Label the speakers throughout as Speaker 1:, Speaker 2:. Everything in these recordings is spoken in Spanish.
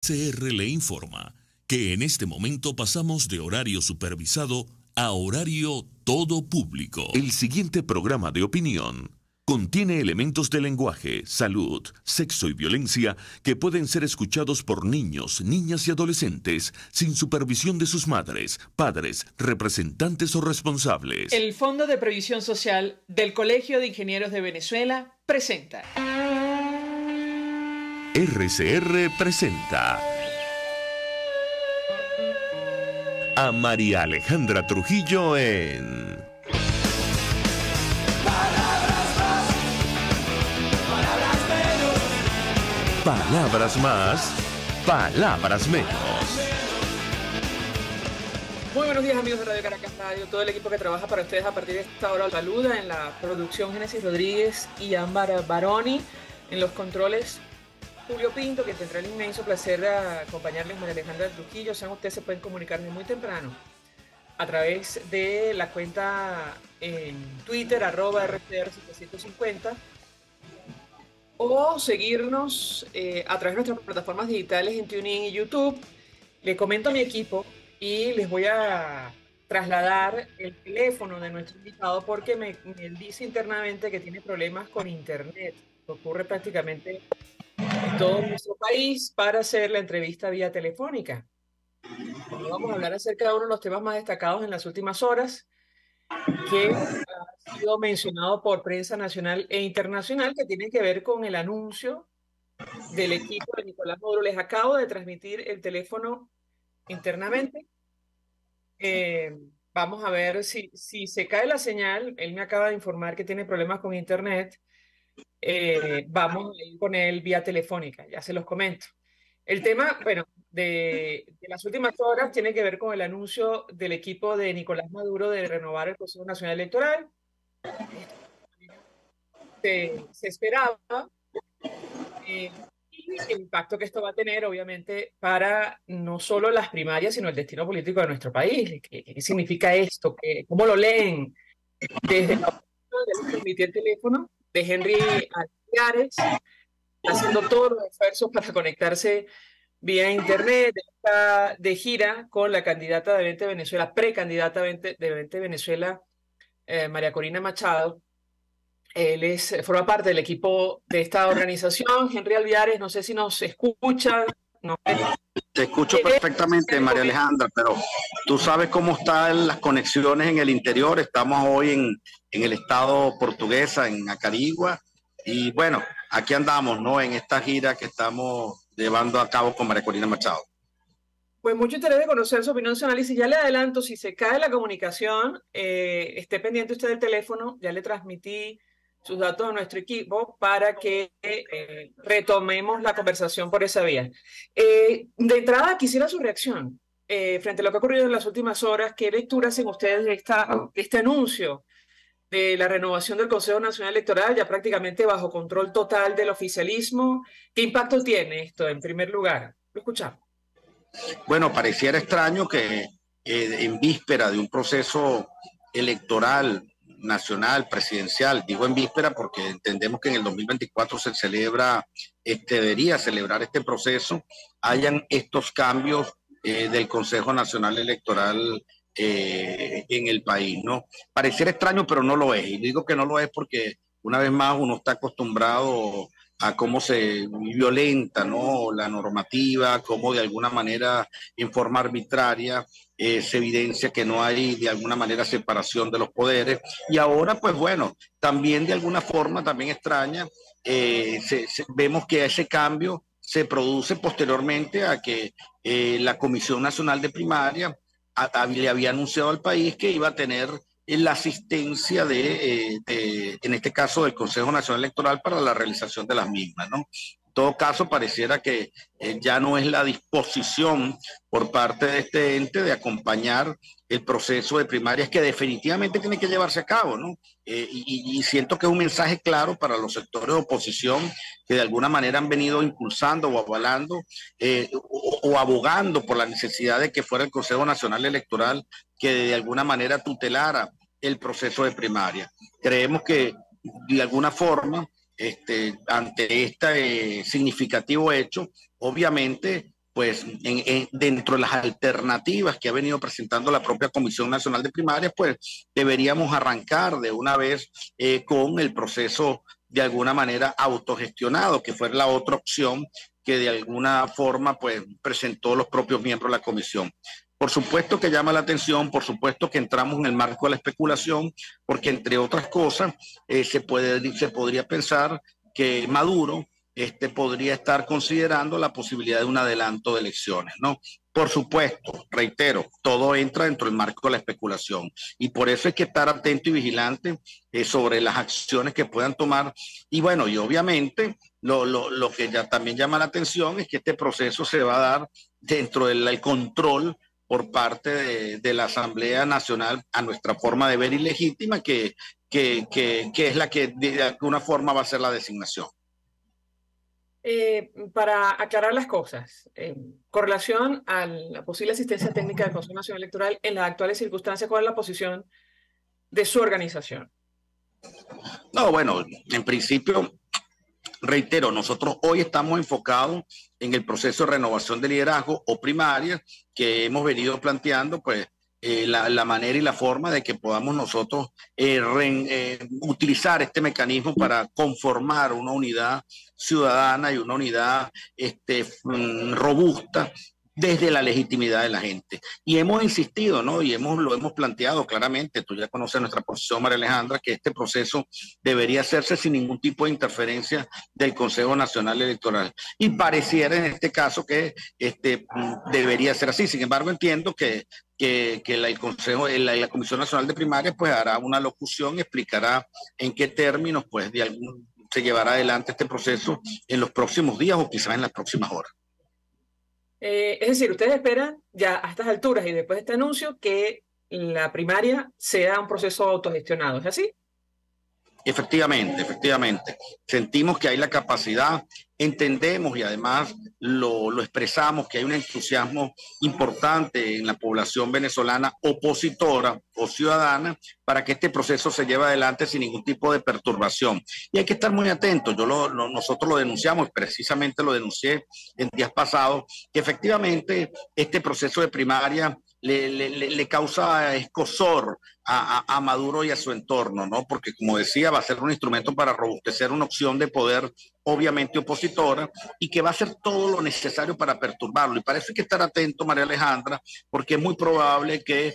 Speaker 1: CR le informa que en este momento pasamos de horario supervisado a horario todo público. El siguiente programa de opinión contiene elementos de lenguaje, salud, sexo y violencia que pueden ser escuchados por niños, niñas y adolescentes sin supervisión de sus madres, padres, representantes o responsables.
Speaker 2: El Fondo de Previsión Social del Colegio de Ingenieros de Venezuela presenta.
Speaker 1: RCR presenta a María Alejandra Trujillo en
Speaker 3: Palabras más, palabras menos.
Speaker 1: Palabras más, palabras menos.
Speaker 2: Muy buenos días, amigos de Radio Caracas Radio, todo el equipo que trabaja para ustedes a partir de esta hora. Saluda en la producción Génesis Rodríguez y Ámbar Baroni, en los controles Julio Pinto, que tendrá el inmenso placer de acompañarles, María Alejandra Trujillo. Sean ustedes, se pueden comunicar desde muy temprano a través de la cuenta en Twitter, @RCR750, o seguirnos a través de nuestras plataformas digitales en TuneIn y YouTube. Le comento a mi equipo y les voy a trasladar el teléfono de nuestro invitado porque me dice internamente que tiene problemas con internet. Ocurre prácticamente en todo nuestro país para hacer la entrevista vía telefónica. Vamos a hablar acerca de uno de los temas más destacados en las últimas horas, que ha sido mencionado por prensa nacional e internacional, que tiene que ver con el anuncio del equipo de Nicolás Maduro. Les acabo de transmitir el teléfono internamente. Vamos a ver si se cae la señal. Él me acaba de informar que tiene problemas con internet. Vamos a ir con él vía telefónica, ya se los comento. El tema, bueno, de las últimas horas tiene que ver con el anuncio del equipo de Nicolás Maduro de renovar el Consejo Nacional Electoral. Se esperaba y el impacto que esto va a tener, obviamente, para no solo las primarias, sino el destino político de nuestro país. ¿Qué significa esto? ¿Cómo lo leen? Desde la opción de el teléfono de Henry Alciares, haciendo todos los esfuerzos para conectarse vía internet. Está de gira con la candidata de 20 Venezuela, precandidata de 20 Venezuela, María Corina Machado. Él forma parte del equipo de esta organización. Henry Alciares, no sé si nos escucha. No.
Speaker 4: Te escucho perfectamente, María Alejandra, pero tú sabes cómo están las conexiones en el interior. Estamos hoy en el estado Portuguesa, en Acarigua, y bueno, aquí andamos, ¿no? En esta gira que estamos llevando a cabo con María Corina Machado.
Speaker 2: Pues mucho interés de conocer su opinión, su análisis. Ya le adelanto, si se cae la comunicación, esté pendiente usted del teléfono. Ya le transmití sus datos a nuestro equipo para que retomemos la conversación por esa vía. De entrada, quisiera su reacción frente a lo que ha ocurrido en las últimas horas. ¿Qué lectura hacen ustedes de este anuncio de la renovación del Consejo Nacional Electoral, ya prácticamente bajo control total del oficialismo? ¿Qué impacto tiene esto, en primer lugar? Lo escuchamos.
Speaker 4: Bueno, pareciera extraño que en víspera de un proceso electoral nacional, presidencial, digo en víspera porque entendemos que en el 2024 se celebra, debería celebrar este proceso, hayan estos cambios del Consejo Nacional Electoral en el país, ¿no? Pareciera extraño, pero no lo es. Y digo que no lo es porque una vez más uno está acostumbrado a cómo se violenta, ¿no?, la normativa, cómo de alguna manera, en forma arbitraria, se evidencia que no hay de alguna manera separación de los poderes. Y ahora, pues bueno, también de alguna forma, también extraña, vemos que ese cambio se produce posteriormente a que la Comisión Nacional de Primaria le había anunciado al país que iba a tener la asistencia en este caso, del Consejo Nacional Electoral para la realización de las mismas, ¿no? En todo caso, pareciera que ya no es la disposición por parte de este ente de acompañar el proceso de primarias que definitivamente tiene que llevarse a cabo, ¿no? Y siento que es un mensaje claro para los sectores de oposición que de alguna manera han venido impulsando o avalando o abogando por la necesidad de que fuera el Consejo Nacional Electoral que de alguna manera tutelara el proceso de primaria. Creemos que de alguna forma, ante este significativo hecho, obviamente pues dentro de las alternativas que ha venido presentando la propia Comisión Nacional de Primarias, pues deberíamos arrancar de una vez con el proceso de alguna manera autogestionado, que fue la otra opción que de alguna forma pues presentó los propios miembros de la comisión. Por supuesto que llama la atención, por supuesto que entramos en el marco de la especulación, porque entre otras cosas se podría pensar que Maduro podría estar considerando la posibilidad de un adelanto de elecciones, ¿no? Por supuesto, reitero, todo entra dentro del marco de la especulación y por eso hay que estar atento y vigilante sobre las acciones que puedan tomar. Y bueno, y obviamente lo que ya también llama la atención es que este proceso se va a dar dentro del control por parte de la Asamblea Nacional, a nuestra forma de ver ilegítima, que es la que de alguna forma va a ser la designación.
Speaker 2: Para aclarar las cosas, con relación a la posible asistencia técnica del Consejo Nacional Electoral, en las actuales circunstancias, ¿cuál es la posición de su organización?
Speaker 4: No, bueno, en principio, reitero, nosotros hoy estamos enfocados en el proceso de renovación de liderazgo o primaria que hemos venido planteando, pues la manera y la forma de que podamos nosotros utilizar este mecanismo para conformar una unidad ciudadana y una unidad robusta desde la legitimidad de la gente. Y hemos insistido, ¿no? Y lo hemos planteado claramente, tú ya conoces nuestra posición, María Alejandra, que este proceso debería hacerse sin ningún tipo de interferencia del Consejo Nacional Electoral. Y pareciera en este caso que debería ser así. Sin embargo, entiendo que el Consejo, la Comisión Nacional de Primarias pues hará una locución, explicará en qué términos pues se llevará adelante este proceso en los próximos días o quizás en las próximas horas.
Speaker 2: Es decir, ustedes esperan ya a estas alturas y después de este anuncio que la primaria sea un proceso autogestionado, ¿es así?
Speaker 4: Efectivamente, efectivamente. Sentimos que hay la capacidad, entendemos y además lo expresamos, que hay un entusiasmo importante en la población venezolana opositora o ciudadana para que este proceso se lleve adelante sin ningún tipo de perturbación. Y hay que estar muy atentos. Nosotros lo denunciamos, precisamente lo denuncié en días pasados, que efectivamente este proceso de primaria le causa escozor a Maduro y a su entorno, ¿no? Porque, como decía, va a ser un instrumento para robustecer una opción de poder obviamente opositora y que va a hacer todo lo necesario para perturbarlo. Y para eso hay que estar atento, María Alejandra, porque es muy probable que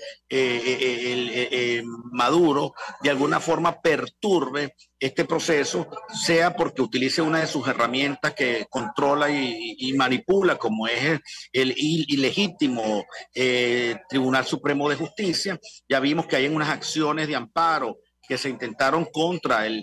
Speaker 4: Maduro de alguna forma perturbe este proceso, sea porque utilice una de sus herramientas que controla y manipula, como es el ilegítimo Tribunal Supremo de Justicia. Ya vimos que hay unas acciones de amparo que se intentaron contra el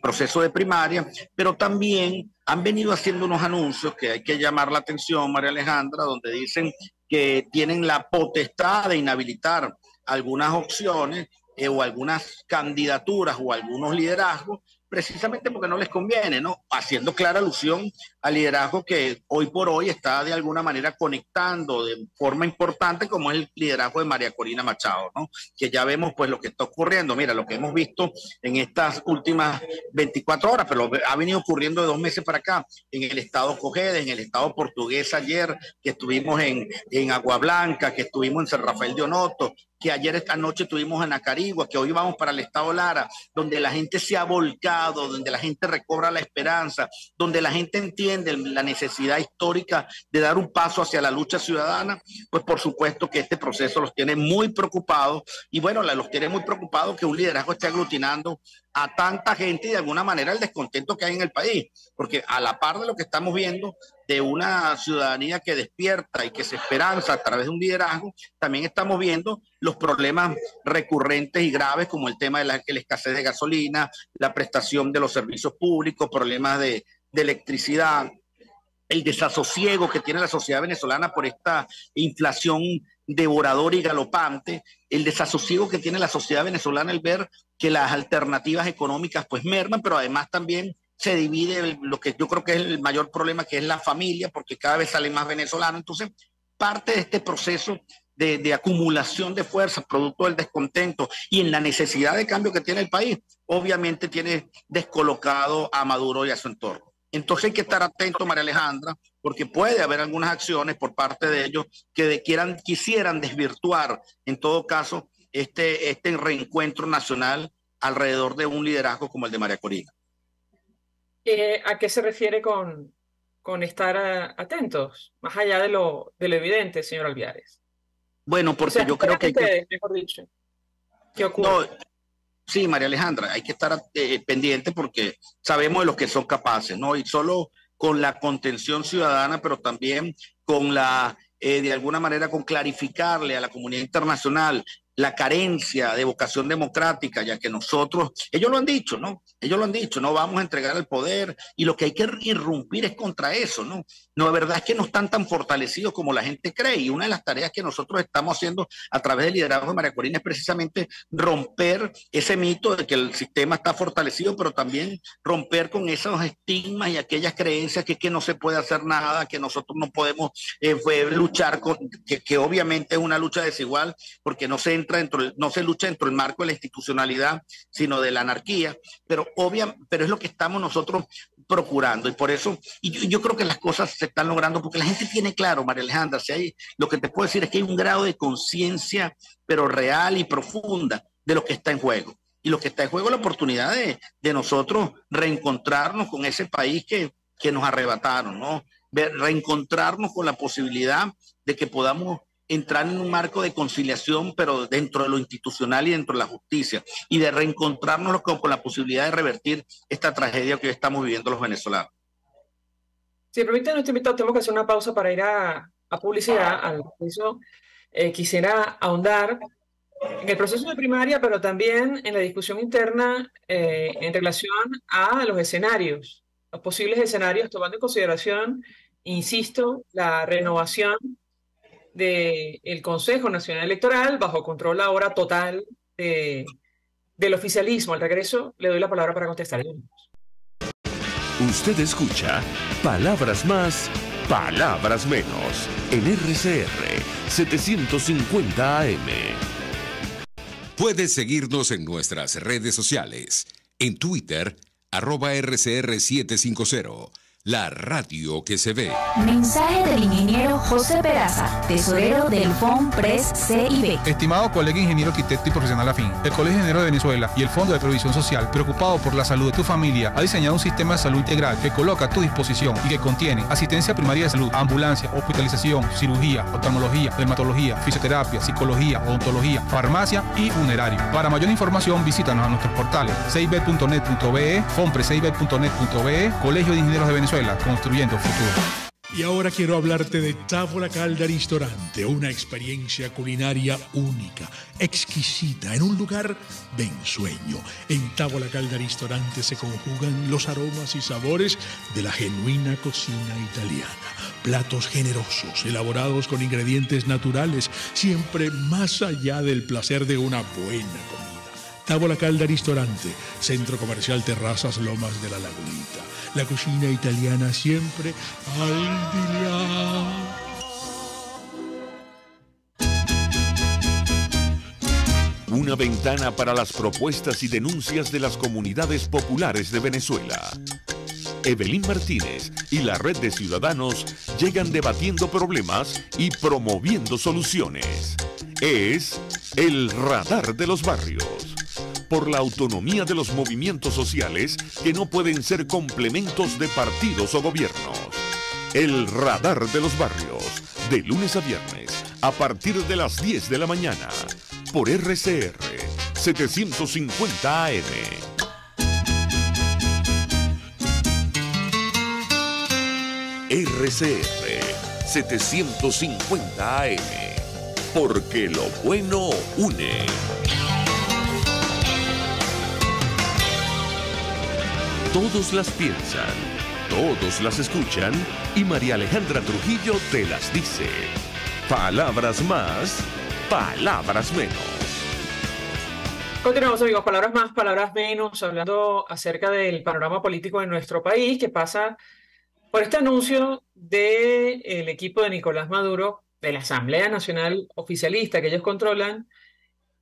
Speaker 4: proceso de primaria, pero también han venido haciendo unos anuncios que hay que llamar la atención, María Alejandra, donde dicen que tienen la potestad de inhabilitar algunas opciones o algunas candidaturas o algunos liderazgos, precisamente porque no les conviene, ¿no? Haciendo clara alusión al liderazgo que hoy por hoy está de alguna manera conectando de forma importante, como es el liderazgo de María Corina Machado, ¿no? Que ya vemos pues lo que está ocurriendo. Mira, lo que hemos visto en estas últimas 24 horas, pero ha venido ocurriendo de 2 meses para acá, en el estado Cojedes, en el estado Portugués ayer, que estuvimos en Agua Blanca, que estuvimos en San Rafael de Onoto, que ayer esta noche estuvimos en Acarigua, que hoy vamos para el estado Lara, donde la gente se ha volcado, donde la gente recobra la esperanza, donde la gente entiende la necesidad histórica de dar un paso hacia la lucha ciudadana, pues por supuesto que este proceso los tiene muy preocupados y bueno, los tiene muy preocupados que un liderazgo esté aglutinando a tanta gente y de alguna manera el descontento que hay en el país, porque a la par de lo que estamos viendo de una ciudadanía que despierta y que se esperanza a través de un liderazgo, también estamos viendo los problemas recurrentes y graves como el tema de la escasez de gasolina, la prestación de los servicios públicos, problemas de electricidad, el desasosiego que tiene la sociedad venezolana por esta inflación devoradora y galopante, el desasosiego que tiene la sociedad venezolana al ver que las alternativas económicas pues merman, pero además también se divide lo que yo creo que es el mayor problema, que es la familia, porque cada vez salen más venezolanos. Entonces, parte de este proceso de acumulación de fuerzas, producto del descontento y en la necesidad de cambio que tiene el país, obviamente tiene descolocado a Maduro y a su entorno. Entonces hay que estar atento, María Alejandra, porque puede haber algunas acciones por parte de ellos que quisieran desvirtuar, en todo caso, este reencuentro nacional alrededor de un liderazgo como el de María Corina.
Speaker 2: ¿A qué se refiere con estar atentos, más allá de lo evidente, señor Alviares?
Speaker 4: Bueno, porque yo creo que hay que...
Speaker 2: mejor dicho, ¿qué ocurre?
Speaker 4: No, sí, María Alejandra, hay que estar pendiente porque sabemos de lo que son capaces, ¿no? Y solo con la contención ciudadana, pero también con de alguna manera, con clarificarle a la comunidad internacional la carencia de vocación democrática, ya que ellos lo han dicho, ¿no? Ellos lo han dicho, no vamos a entregar el poder y lo que hay que irrumpir es contra eso, ¿no? No, la verdad es que no están tan fortalecidos como la gente cree y una de las tareas que nosotros estamos haciendo a través del liderazgo de María Corina es precisamente romper ese mito de que el sistema está fortalecido, pero también romper con esos estigmas y aquellas creencias que no se puede hacer nada, que nosotros no podemos luchar que obviamente es una lucha desigual porque no se lucha dentro del marco de la institucionalidad, sino de la anarquía, pero es lo que estamos nosotros procurando y por eso, y yo creo que las cosas se están logrando porque la gente tiene claro, María Alejandra, lo que te puedo decir es que hay un grado de conciencia, pero real y profunda de lo que está en juego. Y lo que está en juego es la oportunidad de nosotros reencontrarnos con ese país que nos arrebataron, ¿no? Reencontrarnos con la posibilidad de que podamos entrar en un marco de conciliación, pero dentro de lo institucional y dentro de la justicia, y de reencontrarnos con la posibilidad de revertir esta tragedia que hoy estamos viviendo los venezolanos.
Speaker 2: Si permiten, nuestro invitado, tenemos que hacer una pausa para ir a publicidad. Al eso, quisiera ahondar en el proceso de primaria, pero también en la discusión interna en relación a los escenarios, los posibles escenarios, tomando en consideración, insisto, la renovación del Consejo Nacional Electoral bajo control ahora total del oficialismo. Al regreso le doy la palabra para contestar.
Speaker 1: Usted escucha Palabras Más, Palabras Menos en RCR 750 AM.
Speaker 5: Puedes seguirnos en nuestras redes sociales. En Twitter, @RCR750. La radio que se ve.
Speaker 6: Mensaje del ingeniero José Peraza, tesorero del FONPRES CIB.
Speaker 7: Estimado colega ingeniero arquitecto y profesional afín, el Colegio Ingeniero de Venezuela y el Fondo de Previsión Social, preocupado por la salud de tu familia, ha diseñado un sistema de salud integral que coloca a tu disposición y que contiene asistencia primaria de salud, ambulancia, hospitalización, cirugía, oftalmología, dermatología, fisioterapia, psicología, odontología, farmacia y funerario. Para mayor información, visítanos a nuestros portales cib.net.be, fonprescib.net.be, Colegio de Ingenieros de Venezuela, construyendo futuro.
Speaker 8: Y ahora quiero hablarte de Távola Calda Ristorante, una experiencia culinaria única, exquisita, en un lugar de ensueño. En Távola Calda Ristorante se conjugan los aromas y sabores de la genuina cocina italiana. Platos generosos, elaborados con ingredientes naturales, siempre más allá del placer de una buena comida. Távola Calda Ristorante, Centro Comercial Terrazas Lomas de la Lagunita. La cocina italiana siempre al día.
Speaker 1: Una ventana para las propuestas y denuncias de las comunidades populares de Venezuela. Evelyn Martínez y la Red de Ciudadanos llegan debatiendo problemas y promoviendo soluciones. Es el Radar de los Barrios. Por la autonomía de los movimientos sociales que no pueden ser complementos de partidos o gobiernos. El Radar de los Barrios, de lunes a viernes, a partir de las 10 de la mañana, por RCR 750 AM. RCR 750 AM, porque lo bueno une. Todos las piensan, todos las escuchan y María Alejandra Trujillo te las dice. Palabras más, palabras menos.
Speaker 2: Continuamos, amigos, palabras más, palabras menos, hablando acerca del panorama político de nuestro país, que pasa por este anuncio del equipo de Nicolás Maduro, de la Asamblea Nacional Oficialista que ellos controlan,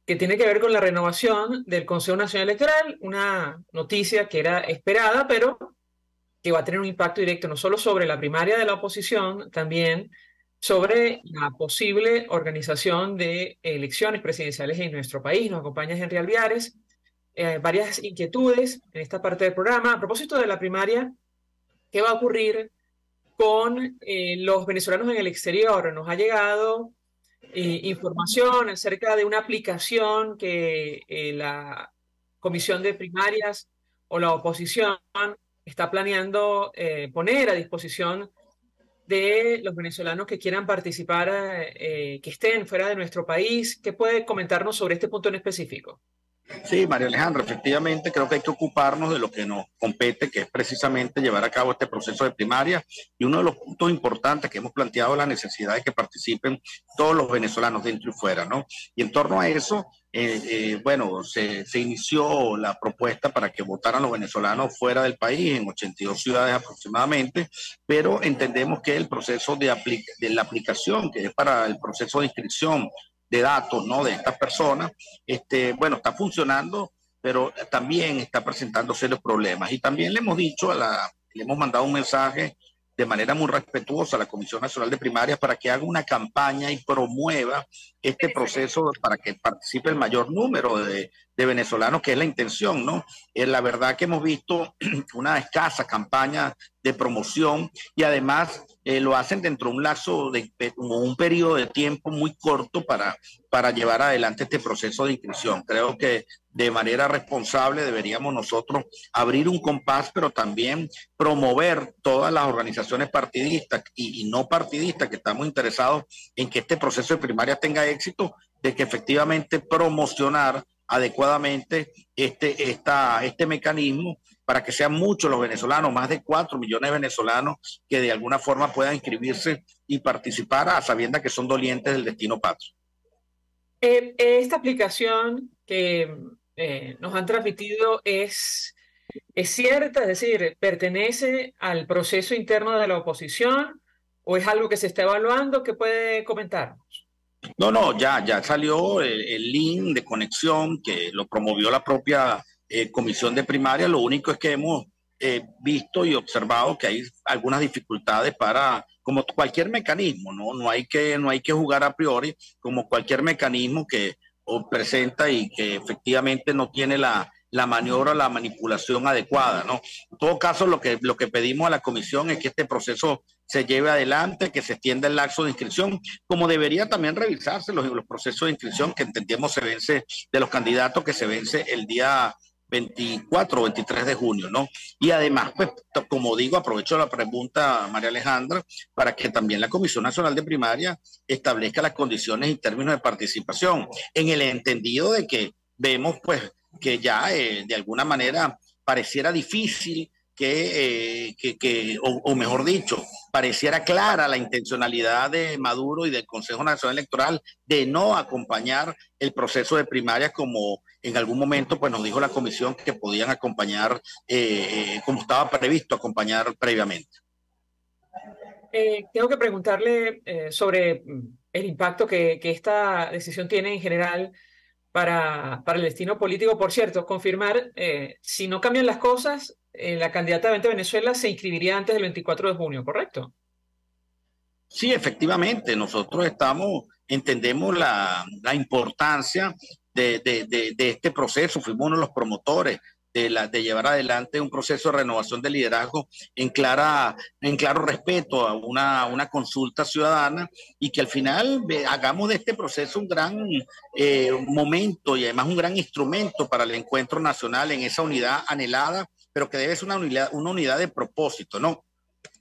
Speaker 2: que tiene que ver con la renovación del Consejo Nacional Electoral, una noticia que era esperada, pero que va a tener un impacto directo no solo sobre la primaria de la oposición, también sobre la posible organización de elecciones presidenciales en nuestro país. Nos acompaña Henry Alviares. Varias inquietudes en esta parte del programa. A propósito de la primaria, ¿qué va a ocurrir con los venezolanos en el exterior? Nos ha llegado información acerca de una aplicación que la Comisión de Primarias o la oposición está planeando poner a disposición de los venezolanos que quieran participar, que estén fuera de nuestro país. ¿Qué puede comentarnos sobre este punto en específico?
Speaker 4: Sí, María Alejandra, efectivamente creo que hay que ocuparnos de lo que nos compete, que es precisamente llevar a cabo este proceso de primaria. Y uno de los puntos importantes que hemos planteado es la necesidad de que participen todos los venezolanos dentro y fuera, ¿no? Y en torno a eso, bueno, se inició la propuesta para que votaran los venezolanos fuera del país, en 82 ciudades aproximadamente, pero entendemos que el proceso de la aplicación, que es para el proceso de inscripción de datos, ¿no?, de estas personas, bueno, está funcionando, pero también está presentando serios problemas. Y también le hemos dicho le hemos mandado un mensaje de manera muy respetuosa a la Comisión Nacional de Primarias para que haga una campaña y promueva este proceso para que participe el mayor número de venezolanos, que es la intención, ¿no? La verdad que hemos visto una escasa campaña de promoción y además lo hacen dentro de un lapso de un periodo de tiempo muy corto para llevar adelante este proceso de inscripción. Creo que de manera responsable deberíamos nosotros abrir un compás, pero también promover todas las organizaciones partidistas y no partidistas que estamos interesados en que este proceso de primaria tenga éxito, de que efectivamente promocionar adecuadamente este mecanismo para que sean muchos los venezolanos, más de 4 millones de venezolanos que de alguna forma puedan inscribirse y participar a sabiendas que son dolientes del destino patrio.
Speaker 2: Esta aplicación que nos han transmitido es cierta, es decir, ¿pertenece al proceso interno de la oposición o es algo que se está evaluando? ¿Qué puede comentarnos?
Speaker 4: No, ya salió el link de conexión que lo promovió la propia Comisión de Primaria. Lo único es que hemos visto y observado que hay algunas dificultades como cualquier mecanismo, ¿no? No hay que jugar a priori, como cualquier mecanismo que presenta y que efectivamente no tiene la maniobra, la manipulación adecuada, ¿no? En todo caso, lo que pedimos a la comisión es que este proceso se lleve adelante, que se extienda el lapso de inscripción, como debería también revisarse los procesos de inscripción que entendemos se vence de los candidatos, que se vence el día 24 o 23 de junio, ¿no? Y además, pues, como digo, aprovecho la pregunta, María Alejandra, para que también la Comisión Nacional de Primaria establezca las condiciones y términos de participación, en el entendido de que vemos, pues, que ya de alguna manera pareciera difícil o mejor dicho, pareciera clara la intencionalidad de Maduro y del Consejo Nacional Electoral de no acompañar el proceso de primarias como en algún momento pues nos dijo la comisión que podían acompañar como estaba previsto acompañar previamente.
Speaker 2: Tengo que preguntarle sobre el impacto que esta decisión tiene en general para el destino político. Por cierto, confirmar, si no cambian las cosas, la candidata de 20 Venezuela se inscribiría antes del 24 de junio, ¿correcto?
Speaker 4: Sí, efectivamente, nosotros entendemos la importancia de este proceso, fuimos uno de los promotores de llevar adelante un proceso de renovación de liderazgo en claro respeto a una consulta ciudadana y que al final hagamos de este proceso un gran momento y además un gran instrumento para el encuentro nacional en esa unidad anhelada, pero que debe ser una unidad de propósito, ¿no?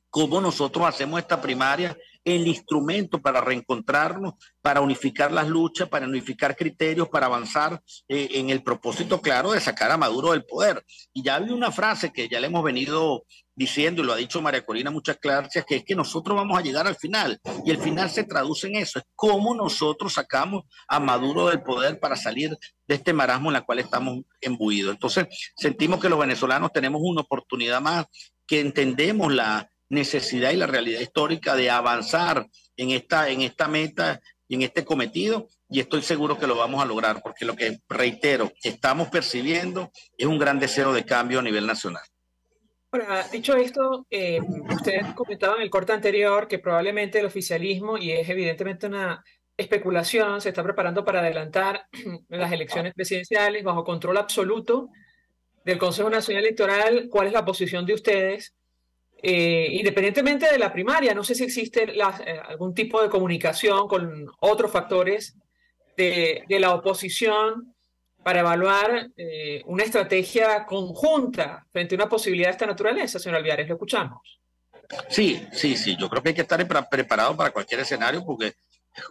Speaker 4: Cómo nosotros hacemos esta primaria, el instrumento para reencontrarnos, para unificar las luchas, para unificar criterios, para avanzar en el propósito claro de sacar a Maduro del poder. Y ya había una frase que ya le hemos venido diciendo, y lo ha dicho María Corina muchas gracias, que es que nosotros vamos a llegar al final, y el final se traduce en eso, es cómo nosotros sacamos a Maduro del poder para salir de este marasmo en el cual estamos imbuidos. Entonces, sentimos que los venezolanos tenemos una oportunidad más, que entendemos la necesidad y la realidad histórica de avanzar en esta meta y en este cometido, y estoy seguro que lo vamos a lograr, porque lo que, reitero, estamos percibiendo es un gran deseo de cambio a nivel nacional.
Speaker 2: Ahora, dicho esto, ustedes comentaban en el corte anterior que probablemente el oficialismo, y es evidentemente una especulación, se está preparando para adelantar las elecciones presidenciales bajo control absoluto del Consejo Nacional Electoral. ¿Cuál es la posición de ustedes? Independientemente de la primaria, no sé si existe algún tipo de comunicación con otros factores de la oposición para evaluar una estrategia conjunta frente a una posibilidad de esta naturaleza, señor Alviares. Lo escuchamos.
Speaker 4: Sí, sí, sí, yo creo que hay que estar preparado para cualquier escenario porque,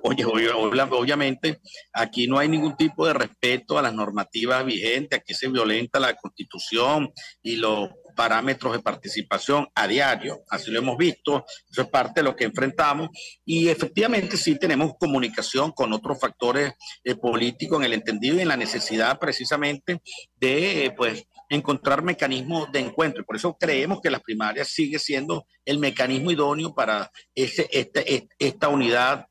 Speaker 4: obviamente, aquí no hay ningún tipo de respeto a las normativas vigentes, aquí se violenta la Constitución y los parámetros de participación a diario, así lo hemos visto, eso es parte de lo que enfrentamos y efectivamente sí tenemos comunicación con otros factores políticos en el entendido y en la necesidad precisamente de pues encontrar mecanismos de encuentro y por eso creemos que las primarias sigue siendo el mecanismo idóneo para esta unidad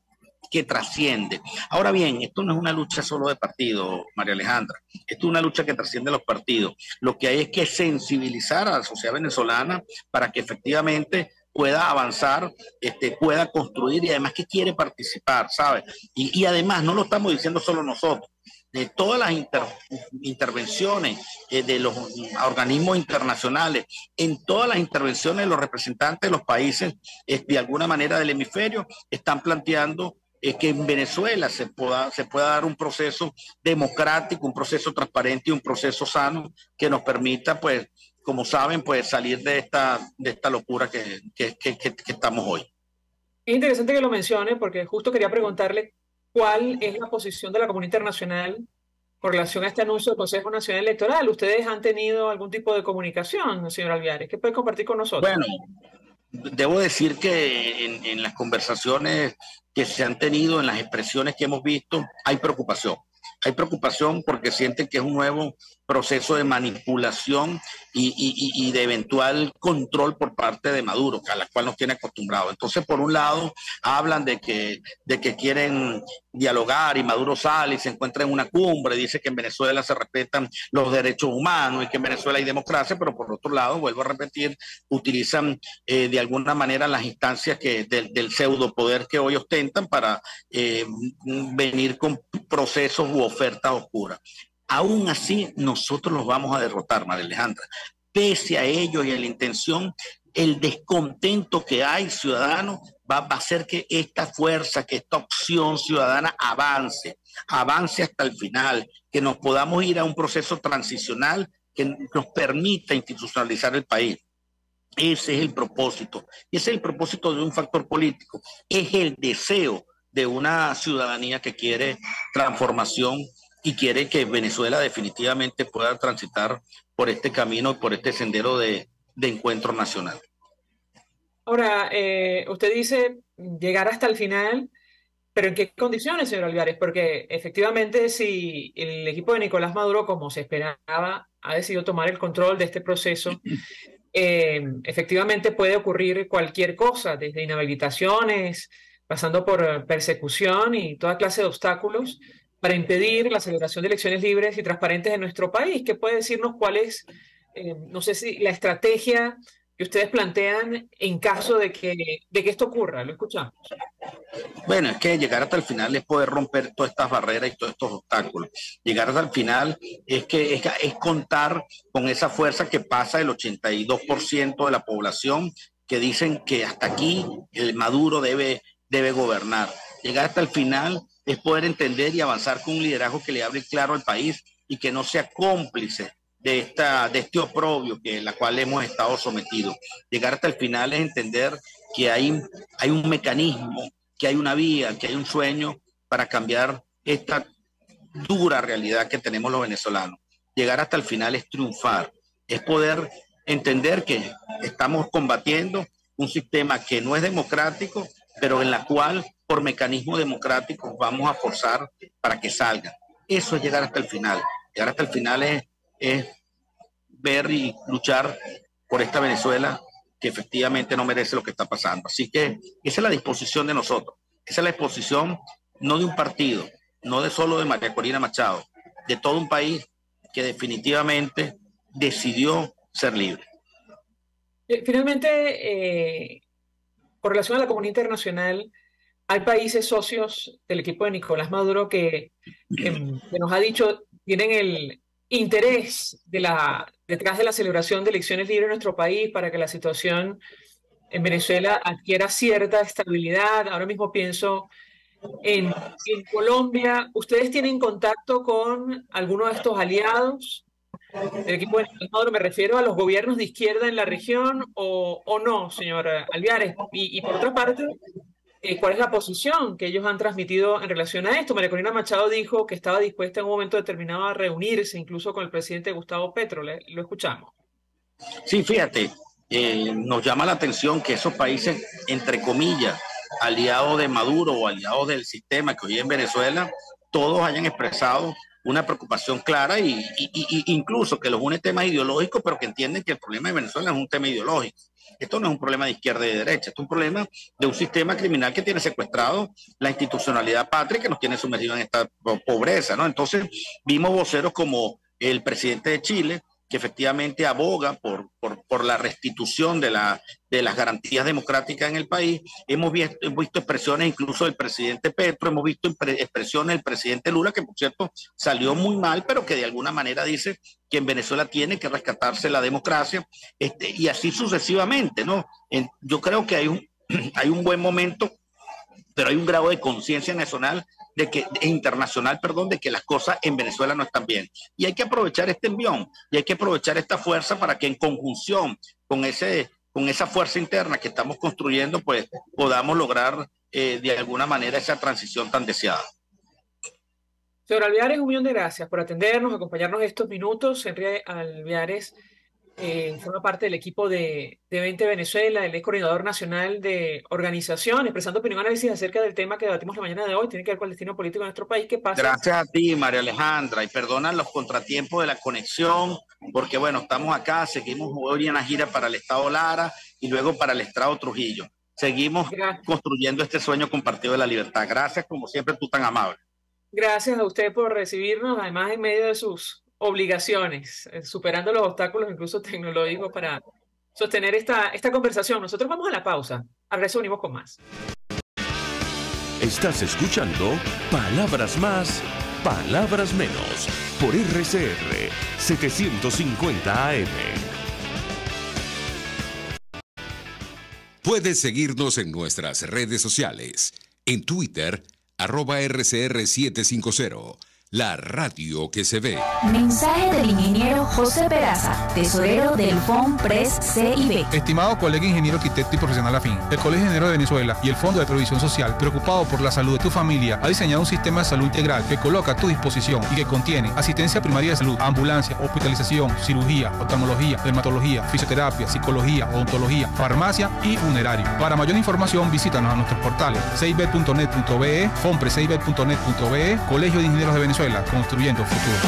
Speaker 4: que trasciende. Ahora bien, esto no es una lucha solo de partidos, María Alejandra. Esto es una lucha que trasciende los partidos. Lo que hay es que sensibilizar a la sociedad venezolana para que efectivamente pueda avanzar, pueda construir y además que quiere participar, ¿sabes? Y además no lo estamos diciendo solo nosotros. De todas las intervenciones de los organismos internacionales, en todas las intervenciones de los representantes de los países, de alguna manera del hemisferio, están planteando que en Venezuela se pueda dar un proceso democrático, un proceso transparente y un proceso sano que nos permita, pues, como saben, pues salir de esta locura que estamos hoy.
Speaker 2: Es interesante que lo mencione porque justo quería preguntarle cuál es la posición de la comunidad internacional con relación a este anuncio del Consejo Nacional Electoral. ¿Ustedes han tenido algún tipo de comunicación, señor Alviares? ¿Qué puede compartir con nosotros?
Speaker 4: Bueno, debo decir que en las conversaciones que se han tenido, en las expresiones que hemos visto, hay preocupación. Hay preocupación porque sienten que es un nuevo proceso de manipulación y de eventual control por parte de Maduro, a la cual nos tiene acostumbrados. Entonces, por un lado, hablan de que quieren dialogar y Maduro sale y se encuentra en una cumbre, dice que en Venezuela se respetan los derechos humanos y que en Venezuela hay democracia, pero por otro lado, vuelvo a repetir, utilizan de alguna manera las instancias del pseudo poder que hoy ostentan para venir con procesos u ofertas oscuras. Aún así, nosotros los vamos a derrotar, María Alejandra. Pese a ellos y a la intención, el descontento que hay ciudadano va a hacer que esta fuerza, que esta opción ciudadana avance hasta el final, que nos podamos ir a un proceso transicional que nos permita institucionalizar el país. Ese es el propósito. Y ese es el propósito de un factor político. Es el deseo de una ciudadanía que quiere transformación y quiere que Venezuela definitivamente pueda transitar por este camino y por este sendero de encuentro nacional.
Speaker 2: Ahora, usted dice llegar hasta el final, pero ¿en qué condiciones, señor Alviares? Porque efectivamente si el equipo de Nicolás Maduro, como se esperaba, ha decidido tomar el control de este proceso, efectivamente puede ocurrir cualquier cosa, desde inhabilitaciones, pasando por persecución y toda clase de obstáculos para impedir la celebración de elecciones libres y transparentes en nuestro país. ¿Qué puede decirnos cuál es, no sé si la estrategia que ustedes plantean en caso de que esto ocurra? Lo escuchamos.
Speaker 4: Bueno, es que llegar hasta el final es poder romper todas estas barreras y todos estos obstáculos. Llegar hasta el final es contar con esa fuerza que pasa del 82% de la población que dicen que hasta aquí el Maduro debe gobernar. Llegar hasta el final es poder entender y avanzar con un liderazgo que le hable claro al país y que no sea cómplice de este oprobio que la cual hemos estado sometidos. Llegar hasta el final es entender que hay un mecanismo, que hay una vía, que hay un sueño para cambiar esta dura realidad que tenemos los venezolanos. Llegar hasta el final es triunfar, es poder entender que estamos combatiendo un sistema que no es democrático, pero en la cual por mecanismos democráticos vamos a forzar para que salgan. Eso es llegar hasta el final. Llegar hasta el final es ver y luchar por esta Venezuela que efectivamente no merece lo que está pasando. Así que esa es la disposición de nosotros. Esa es la disposición no de un partido, no de solo de María Corina Machado, de todo un país que definitivamente decidió ser libre.
Speaker 2: Finalmente, con relación a la comunidad internacional, hay países socios del equipo de Nicolás Maduro que nos ha dicho tienen el interés detrás de la celebración de elecciones libres en nuestro país para que la situación en Venezuela adquiera cierta estabilidad. Ahora mismo pienso en Colombia. ¿Ustedes tienen contacto con alguno de estos aliados del equipo de Nicolás Maduro? Me refiero a los gobiernos de izquierda en la región o no, señor Alviares. Y por otra parte, ¿cuál es la posición que ellos han transmitido en relación a esto? María Corina Machado dijo que estaba dispuesta en un momento determinado a reunirse incluso con el presidente Gustavo Petro. Lo escuchamos.
Speaker 4: Sí, fíjate, nos llama la atención que esos países, entre comillas, aliados de Maduro o aliados del sistema que hoy en Venezuela, todos hayan expresado una preocupación clara y incluso que los une temas ideológicos, pero que entienden que el problema de Venezuela es un tema ideológico. Esto no es un problema de izquierda y de derecha, esto es un problema de un sistema criminal que tiene secuestrado la institucionalidad patria, que nos tiene sumergidos en esta pobreza, ¿no? Entonces vimos voceros como el presidente de Chile, que efectivamente aboga por la restitución de las garantías democráticas en el país. Hemos visto expresiones incluso del presidente Petro, hemos visto expresiones del presidente Lula, que por cierto salió muy mal, pero que de alguna manera dice que en Venezuela tiene que rescatarse la democracia, y así sucesivamente, ¿no? Yo creo que hay un buen momento, pero hay un grado de conciencia nacional internacional, de que las cosas en Venezuela no están bien. Y hay que aprovechar este envión, y hay que aprovechar esta fuerza para que en conjunción con esa fuerza interna que estamos construyendo, pues podamos lograr de alguna manera esa transición tan deseada.
Speaker 2: Señor Alviares, 1.000.000 de gracias por atendernos, acompañarnos estos minutos. Henry Alviares forma parte del equipo de 20 Venezuela, el ex coordinador nacional de organización, expresando opinión y análisis acerca del tema que debatimos la mañana de hoy, tiene que ver con el destino político de nuestro país. ¿Qué pasa?
Speaker 4: Gracias a ti, María Alejandra, y perdonan los contratiempos de la conexión, porque bueno, estamos acá, seguimos hoy en la gira para el Estado Lara y luego para el Estado Trujillo. Seguimos construyendo este sueño compartido de la libertad. Gracias, como siempre, tú tan amable.
Speaker 2: Gracias a usted por recibirnos, además en medio de sus obligaciones, superando los obstáculos incluso tecnológicos para sostener esta conversación. Nosotros vamos a la pausa. Al regreso unimos con más.
Speaker 1: Estás escuchando Palabras Más, Palabras Menos por RCR 750 AM.
Speaker 5: Puedes seguirnos en nuestras redes sociales. En Twitter, @RCR750. La radio que se ve.
Speaker 6: Mensaje del ingeniero José Peraza, tesorero del FOMPRES CIB.
Speaker 7: Estimado colega ingeniero arquitecto y profesional afín, el Colegio de Ingenieros de Venezuela y el Fondo de Previsión Social, preocupado por la salud de tu familia, ha diseñado un sistema de salud integral que coloca a tu disposición y que contiene asistencia primaria de salud, ambulancia, hospitalización, cirugía, oftalmología, dermatología, fisioterapia, psicología, odontología, farmacia y funerario. Para mayor información, visítanos a nuestros portales cib.net.be, fomprescib.net.be, Colegio de Ingenieros de Venezuela, construyendo futuro.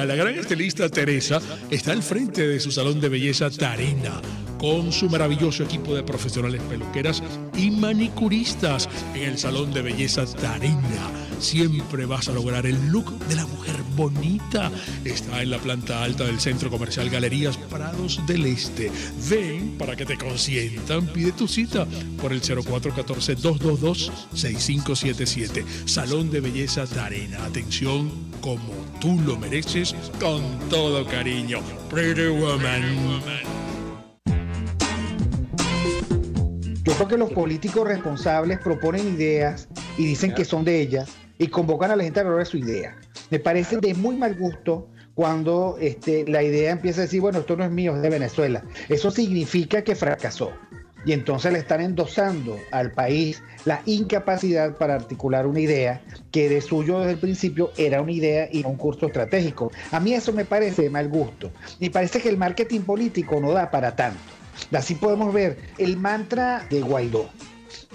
Speaker 8: La gran estilista Teresa está al frente de su salón de belleza Tarena, con su maravilloso equipo de profesionales peluqueras y manicuristas. En el salón de belleza Tarena siempre vas a lograr el look de la mujer bonita. Está en la planta alta del Centro Comercial Galerías Prados del Este. Ven para que te consientan. Pide tu cita por el 0414-222-6577. Salón de belleza Tarena. Atención como tú lo mereces, con todo cariño. Pretty Woman.
Speaker 9: Yo creo que los políticos responsables proponen ideas y dicen que son de ellas y convocan a la gente a lograr su idea. Me parece de muy mal gusto cuando la idea empieza a decir, bueno, esto no es mío, es de Venezuela. Eso significa que fracasó. Y entonces le están endosando al país la incapacidad para articular una idea que de suyo desde el principio era una idea y no un curso estratégico. A mí eso me parece de mal gusto. Me parece que el marketing político no da para tanto. Así podemos ver el mantra de Guaidó: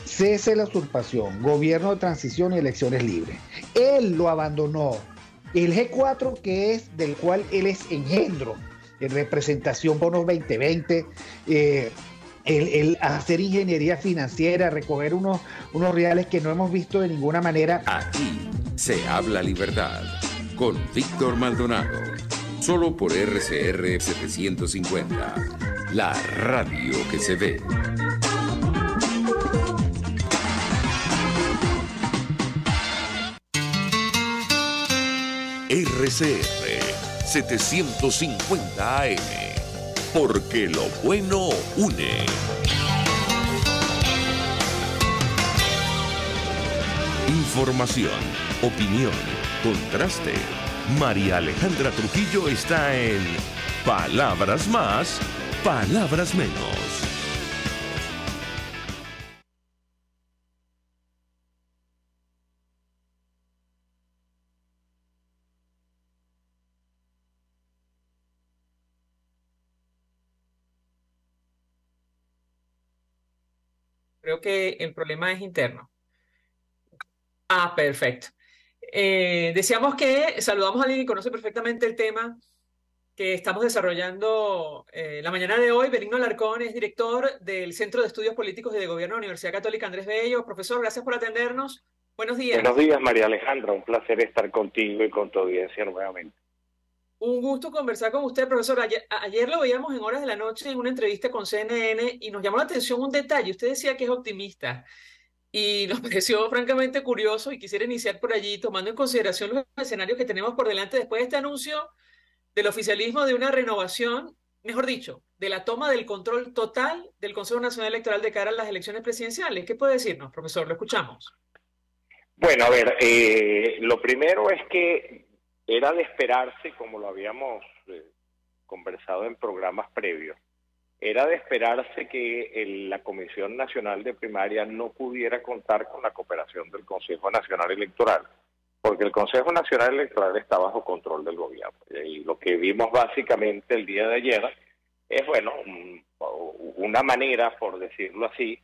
Speaker 9: cese la usurpación, gobierno de transición y elecciones libres. Él lo abandonó. El G4, que es del cual él es engendro, en representación bonos 2020, el hacer ingeniería financiera, recoger unos reales que no hemos visto de ninguna manera.
Speaker 5: Aquí se habla libertad con Víctor Maldonado. Solo por RCR 750. La radio que se ve.
Speaker 1: RCR 750 AM. Porque lo bueno une. Información, opinión, contraste. María Alejandra Trujillo está en Palabras Más, Palabras Menos.
Speaker 2: Creo que el problema es interno. Ah, perfecto. Decíamos que saludamos a alguien que conoce perfectamente el tema que estamos desarrollando la mañana de hoy. Benigno Alarcón es director del Centro de Estudios Políticos y de Gobierno de la Universidad Católica Andrés Bello. Profesor, gracias por atendernos. Buenos días.
Speaker 10: Buenos días, María Alejandra. Un placer estar contigo y con tu audiencia nuevamente.
Speaker 2: Un gusto conversar con usted, profesor. Ayer lo veíamos en horas de la noche en una entrevista con CNN y nos llamó la atención un detalle. Usted decía que es optimista. Y nos pareció francamente curioso y quisiera iniciar por allí, tomando en consideración los escenarios que tenemos por delante después de este anuncio del oficialismo de una renovación, mejor dicho, de la toma del control total del Consejo Nacional Electoral de cara a las elecciones presidenciales. ¿Qué puede decirnos, profesor? Lo escuchamos.
Speaker 10: Bueno, a ver, lo primero es que era de esperarse, como lo habíamos conversado en programas previos, era de esperarse que la Comisión Nacional de Primaria no pudiera contar con la cooperación del Consejo Nacional Electoral, porque el Consejo Nacional Electoral está bajo control del gobierno. Y lo que vimos básicamente el día de ayer es, bueno, una manera, por decirlo así,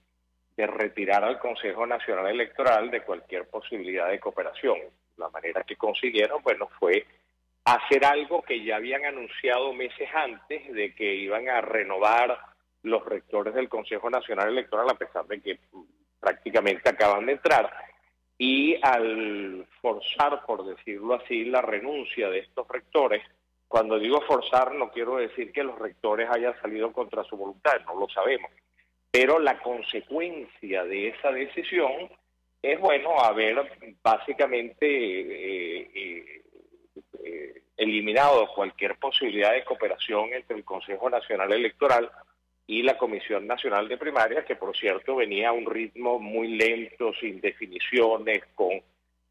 Speaker 10: de retirar al Consejo Nacional Electoral de cualquier posibilidad de cooperación. La manera que consiguieron, bueno, fue hacer algo que ya habían anunciado meses antes de que iban a renovar los rectores del Consejo Nacional Electoral, a pesar de que prácticamente acaban de entrar. Y al forzar, por decirlo así, la renuncia de estos rectores, cuando digo forzar no quiero decir que los rectores hayan salido contra su voluntad, no lo sabemos, pero la consecuencia de esa decisión es, bueno, haber básicamente eliminado cualquier posibilidad de cooperación entre el Consejo Nacional Electoral y la Comisión Nacional de Primarias, que por cierto venía a un ritmo muy lento, sin definiciones, con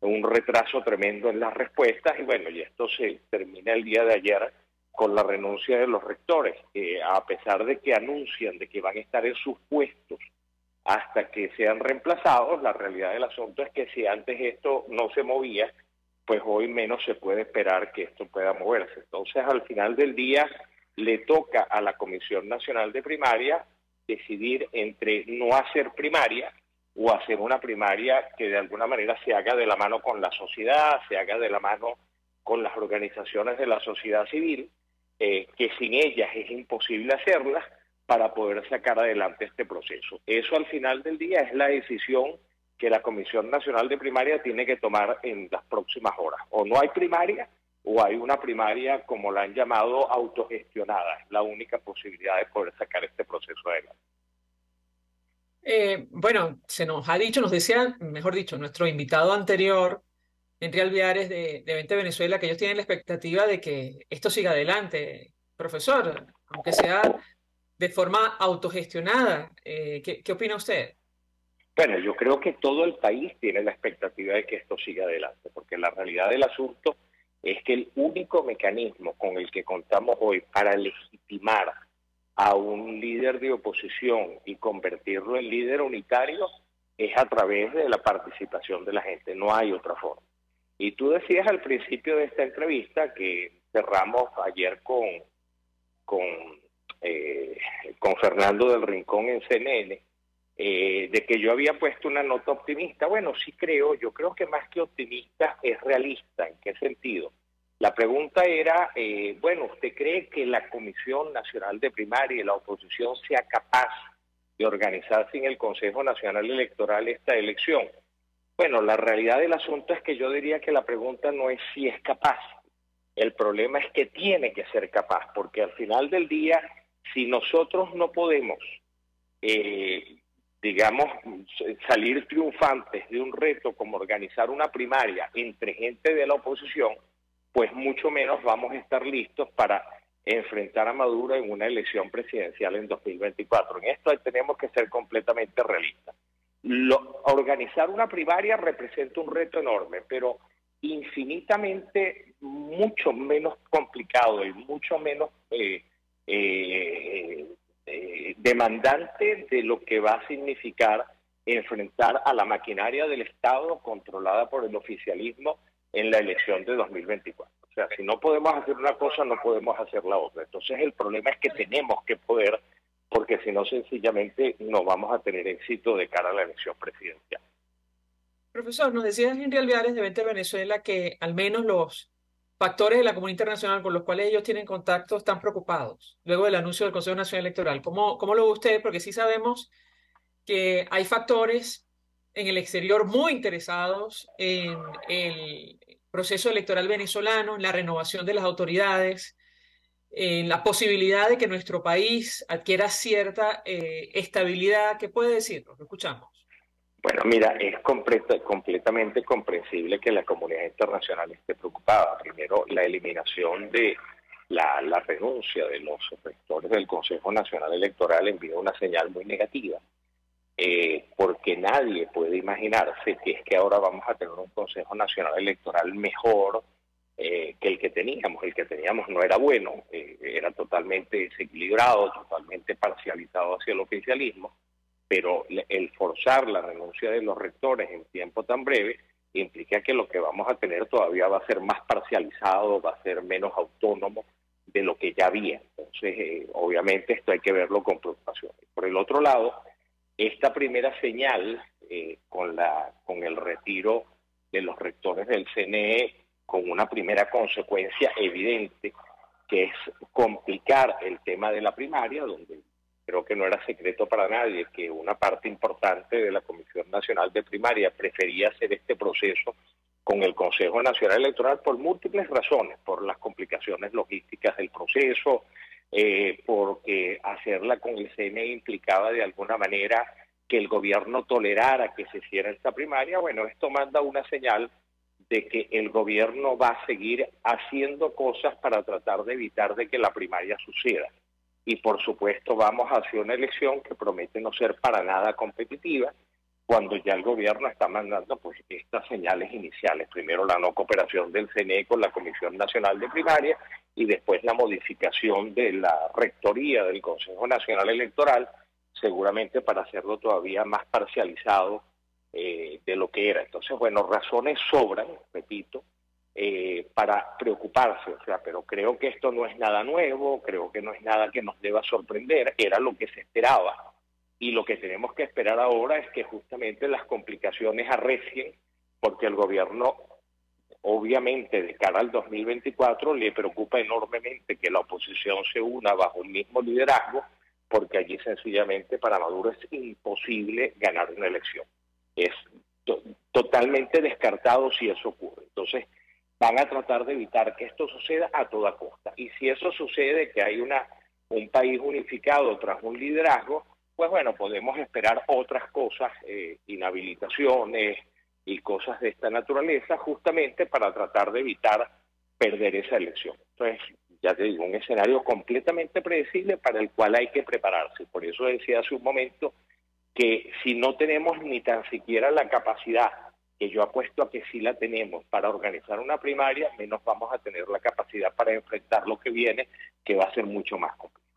Speaker 10: un retraso tremendo en las respuestas, y bueno, y esto se termina el día de ayer con la renuncia de los rectores, a pesar de que anuncian de que van a estar en sus puestos hasta que sean reemplazados. La realidad del asunto es que si antes esto no se movía, pues hoy menos se puede esperar que esto pueda moverse. Entonces, al final del día, le toca a la Comisión Nacional de Primaria decidir entre no hacer primaria o hacer una primaria que de alguna manera se haga de la mano con la sociedad, se haga de la mano con las organizaciones de la sociedad civil, que sin ellas es imposible hacerlas para poder sacar adelante este proceso. Eso al final del día es la decisión que la Comisión Nacional de Primaria tiene que tomar en las próximas horas. O no hay primaria, o hay una primaria, como la han llamado, autogestionada. Es la única posibilidad de poder sacar este proceso adelante.
Speaker 2: Bueno, se nos ha dicho, nos decía, mejor dicho, nuestro invitado anterior, Henry Alveares de 20 Venezuela, que ellos tienen la expectativa de que esto siga adelante. Profesor, aunque sea de forma autogestionada, ¿qué opina usted?
Speaker 10: Bueno, yo creo que todo el país tiene la expectativa de que esto siga adelante, porque la realidad del asunto es que el único mecanismo con el que contamos hoy para legitimar a un líder de oposición y convertirlo en líder unitario es a través de la participación de la gente, no hay otra forma. Y tú decías al principio de esta entrevista que cerramos ayer con Fernando del Rincón en CNN, de que yo había puesto una nota optimista. Bueno, sí creo, yo creo que más que optimista es realista. ¿En qué sentido? La pregunta era, bueno, ¿usted cree que la Comisión Nacional de Primaria y la oposición sea capaz de organizarse en el Consejo Nacional Electoral esta elección? Bueno, la realidad del asunto es que yo diría que la pregunta no es si es capaz, El problema es que tiene que ser capaz, porque al final del día, si nosotros no podemos, digamos, salir triunfantes de un reto como organizar una primaria entre gente de la oposición, pues mucho menos vamos a estar listos para enfrentar a Maduro en una elección presidencial en 2024. En esto tenemos que ser completamente realistas. Organizar una primaria representa un reto enorme, pero infinitamente mucho menos complicado y mucho menos demandante de lo que va a significar enfrentar a la maquinaria del Estado controlada por el oficialismo en la elección de 2024. O sea, si no podemos hacer una cosa, no podemos hacer la otra. Entonces el problema es que tenemos que poder, porque si no, sencillamente no vamos a tener éxito de cara a la elección presidencial.
Speaker 2: Profesor, nos decía Henry Alviares de Vente Venezuela que al menos los factores de la comunidad internacional con los cuales ellos tienen contacto están preocupados luego del anuncio del Consejo Nacional Electoral. ¿Cómo lo ve usted? Porque sí sabemos que hay factores en el exterior muy interesados en el proceso electoral venezolano, en la renovación de las autoridades, en la posibilidad de que nuestro país adquiera cierta estabilidad. ¿Qué puede decirnos? Lo escuchamos.
Speaker 10: Bueno, mira, es completamente comprensible que la comunidad internacional esté preocupada. Primero, la eliminación de la renuncia de los rectores del Consejo Nacional Electoral envía una señal muy negativa, porque nadie puede imaginarse que es que ahora vamos a tener un Consejo Nacional Electoral mejor que el que teníamos. El que teníamos no era bueno, era totalmente desequilibrado, totalmente parcializado hacia el oficialismo, pero el forzar la renuncia de los rectores en tiempo tan breve implica que lo que vamos a tener todavía va a ser más parcializado, va a ser menos autónomo de lo que ya había. Entonces, obviamente esto hay que verlo con preocupación. Por el otro lado, esta primera señal con el retiro de los rectores del CNE, con una primera consecuencia evidente, que es complicar el tema de la primaria, donde creo que no era secreto para nadie que una parte importante de la Comisión Nacional de Primaria prefería hacer este proceso con el Consejo Nacional Electoral por múltiples razones, por las complicaciones logísticas del proceso, porque hacerla con el CNE implicaba de alguna manera que el gobierno tolerara que se hiciera esta primaria. Bueno, esto manda una señal de que el gobierno va a seguir haciendo cosas para tratar de evitar de que la primaria suceda. Y por supuesto vamos hacia una elección que promete no ser para nada competitiva, cuando ya el gobierno está mandando pues estas señales iniciales. Primero la no cooperación del CNE con la Comisión Nacional de Primaria y después la modificación de la rectoría del Consejo Nacional Electoral, seguramente para hacerlo todavía más parcializado de lo que era. Entonces, bueno, razones sobran, repito, para preocuparse, o sea, pero creo que esto no es nada nuevo, creo que no es nada que nos deba sorprender, era lo que se esperaba, y lo que tenemos que esperar ahora es que justamente las complicaciones arrecien, porque el gobierno, obviamente, de cara al 2024, le preocupa enormemente que la oposición se una bajo el mismo liderazgo, porque allí sencillamente para Maduro es imposible ganar una elección. Es totalmente descartado si eso ocurre. Entonces, van a tratar de evitar que esto suceda a toda costa. Y si eso sucede, que hay un país unificado tras un liderazgo, pues bueno, podemos esperar otras cosas, inhabilitaciones y cosas de esta naturaleza, justamente para tratar de evitar perder esa elección. Entonces, ya te digo, un escenario completamente predecible para el cual hay que prepararse. Por eso decía hace un momento que si no tenemos ni tan siquiera la capacidad, que yo apuesto a que sí la tenemos, para organizar una primaria, menos vamos a tener la capacidad para enfrentar lo que viene, que va a ser mucho más complicado.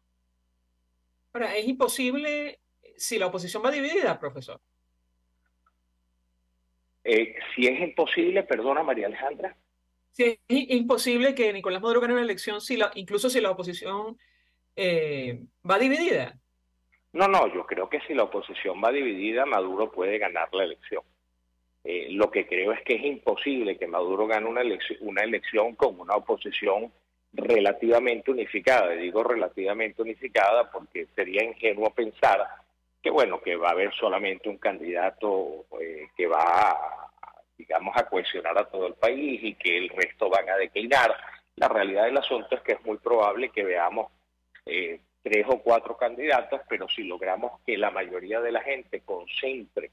Speaker 2: Ahora, ¿es imposible si la oposición va dividida, profesor?
Speaker 10: Si es imposible, perdona María Alejandra.
Speaker 2: Si es imposible que Nicolás Maduro gane una elección, incluso si la oposición va dividida.
Speaker 10: No, yo creo que si la oposición va dividida, Maduro puede ganar la elección. Lo que creo es que es imposible que Maduro gane una elección con una oposición relativamente unificada. Y digo relativamente unificada porque sería ingenuo pensar que, bueno, que va a haber solamente un candidato que va digamos, a cohesionar a todo el país y que el resto van a declinar. La realidad del asunto es que es muy probable que veamos 3 o 4 candidatos, pero si logramos que la mayoría de la gente concentre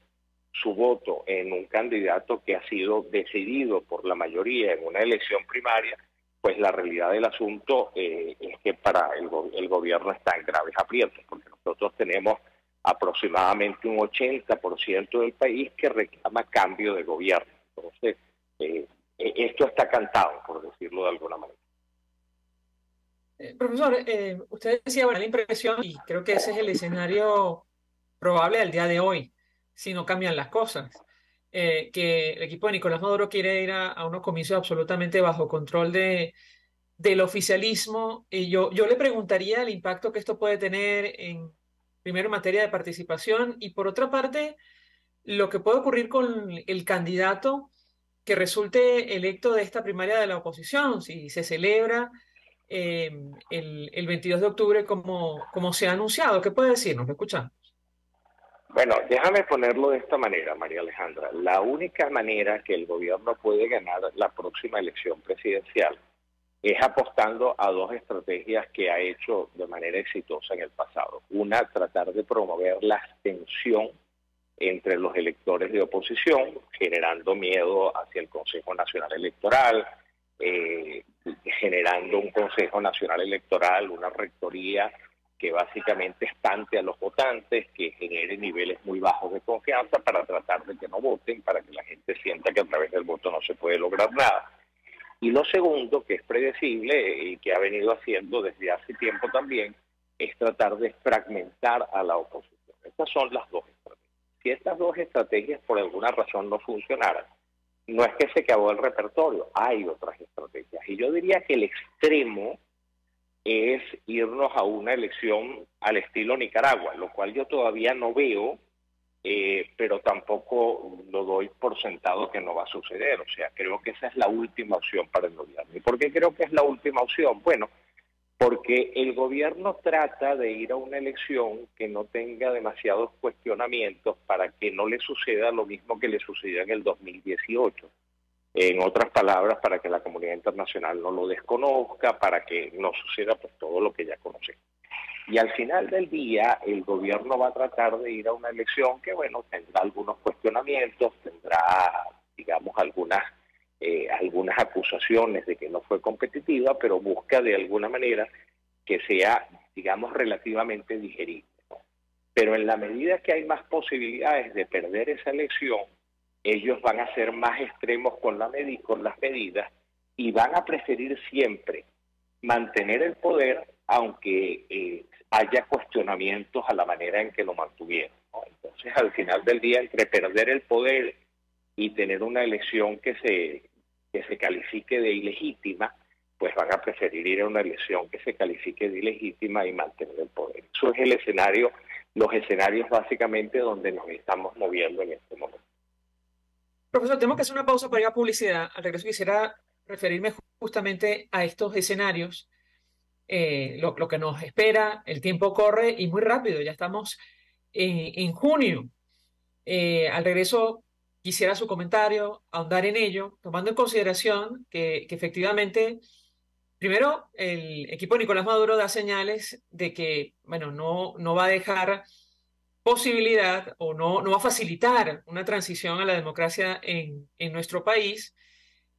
Speaker 10: su voto en un candidato que ha sido decidido por la mayoría en una elección primaria, pues la realidad del asunto es que para el gobierno está en graves aprietos, porque nosotros tenemos aproximadamente un 80% del país que reclama cambio de gobierno. Entonces, esto está cantado, por decirlo de alguna manera.
Speaker 2: Profesor, usted decía, bueno, la impresión, y creo que ese es el escenario probable al día de hoy, si no cambian las cosas, que el equipo de Nicolás Maduro quiere ir a unos comicios absolutamente bajo control del oficialismo. Y yo le preguntaría el impacto que esto puede tener primero en materia de participación y por otra parte, lo que puede ocurrir con el candidato que resulte electo de esta primaria de la oposición, si se celebra el 22 de octubre como se ha anunciado. ¿Qué puede decirnos? Lo escuchamos.
Speaker 10: Bueno, déjame ponerlo de esta manera, María Alejandra. La única manera que el gobierno puede ganar la próxima elección presidencial es apostando a 2 estrategias que ha hecho de manera exitosa en el pasado. Una, tratar de promover la abstención entre los electores de oposición, generando miedo hacia el Consejo Nacional Electoral, generando un Consejo Nacional Electoral, una rectoría que básicamente espante a los votantes, que genere niveles muy bajos de confianza para tratar de que no voten, para que la gente sienta que a través del voto no se puede lograr nada. Y lo segundo, que es predecible y que ha venido haciendo desde hace tiempo también, es tratar de fragmentar a la oposición. Estas son las 2 estrategias. Si estas 2 estrategias por alguna razón no funcionaran, no es que se acabó el repertorio, hay otras estrategias. Y yo diría que el extremo es irnos a una elección al estilo Nicaragua, lo cual yo todavía no veo, pero tampoco lo doy por sentado que no va a suceder. O sea, creo que esa es la última opción para el gobierno. ¿Y por qué creo que es la última opción? Bueno, porque el gobierno trata de ir a una elección que no tenga demasiados cuestionamientos para que no le suceda lo mismo que le sucedió en el 2018. En otras palabras, para que la comunidad internacional no lo desconozca, para que no suceda pues todo lo que ya conocemos. Y al final del día, el gobierno va a tratar de ir a una elección que, bueno, tendrá algunos cuestionamientos, tendrá, digamos, algunas acusaciones de que no fue competitiva, pero busca de alguna manera que sea, digamos, relativamente digerible, ¿no? Pero en la medida que hay más posibilidades de perder esa elección, ellos van a ser más extremos con las medidas y van a preferir siempre mantener el poder, aunque haya cuestionamientos a la manera en que lo mantuvieron, ¿no? Entonces, al final del día, entre perder el poder y tener una elección que se califique de ilegítima, pues van a preferir ir a una elección que se califique de ilegítima y mantener el poder. Eso es el escenario, los escenarios básicamente donde nos estamos moviendo en este momento.
Speaker 2: Profesor, tenemos que hacer una pausa para ir a publicidad. Al regreso quisiera referirme justamente a estos escenarios, lo que nos espera. El tiempo corre y muy rápido, ya estamos en junio. Al regreso quisiera su comentario, ahondar en ello, tomando en consideración que efectivamente, primero, el equipo de Nicolás Maduro da señales de que, bueno, no va a dejar posibilidad o no va a facilitar una transición a la democracia en nuestro país.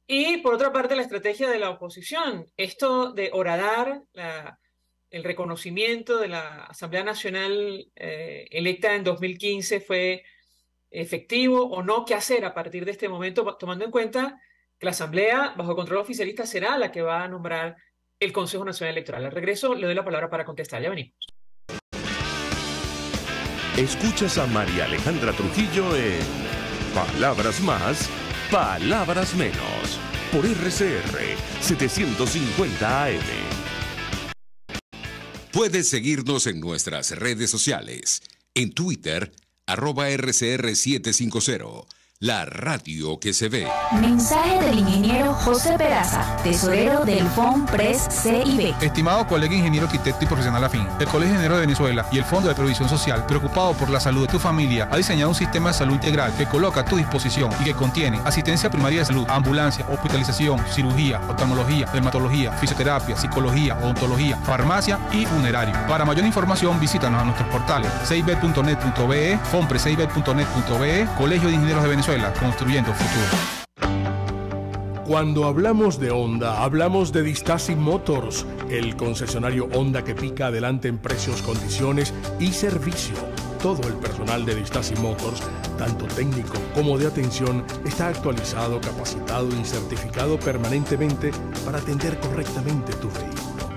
Speaker 2: Y por otra parte, la estrategia de la oposición, esto de horadar el reconocimiento de la Asamblea Nacional electa en 2015 fue efectivo o no, qué hacer a partir de este momento, tomando en cuenta que la Asamblea, bajo control oficialista, será la que va a nombrar el Consejo Nacional Electoral. Al regreso le doy la palabra para contestar. Ya venimos.
Speaker 1: Escuchas a María Alejandra Trujillo en Palabras Más, Palabras Menos, por RCR 750 AM.
Speaker 5: Puedes seguirnos en nuestras redes sociales. En Twitter, @RCR750. La radio que se ve.
Speaker 6: Mensaje del ingeniero José Peraza, tesorero del FONPRES CIB.
Speaker 7: Estimado colega ingeniero arquitecto y profesional afín, el Colegio de Ingenieros de Venezuela y el Fondo de Previsión Social, preocupado por la salud de tu familia, ha diseñado un sistema de salud integral que coloca a tu disposición y que contiene asistencia primaria de salud, ambulancia, hospitalización, cirugía, oftalmología, dermatología, fisioterapia, psicología, odontología, farmacia y funerario. Para mayor información, visítanos a nuestros portales cib.net.be, fonprescib.net.be, Colegio de Ingenieros de Venezuela, construyendo futuro.
Speaker 8: Cuando hablamos de Honda, hablamos de Distasi Motors, el concesionario Honda que pica adelante en precios, condiciones y servicio. Todo el personal de Distasi Motors, tanto técnico como de atención, está actualizado, capacitado y certificado permanentemente para atender correctamente tu vehículo.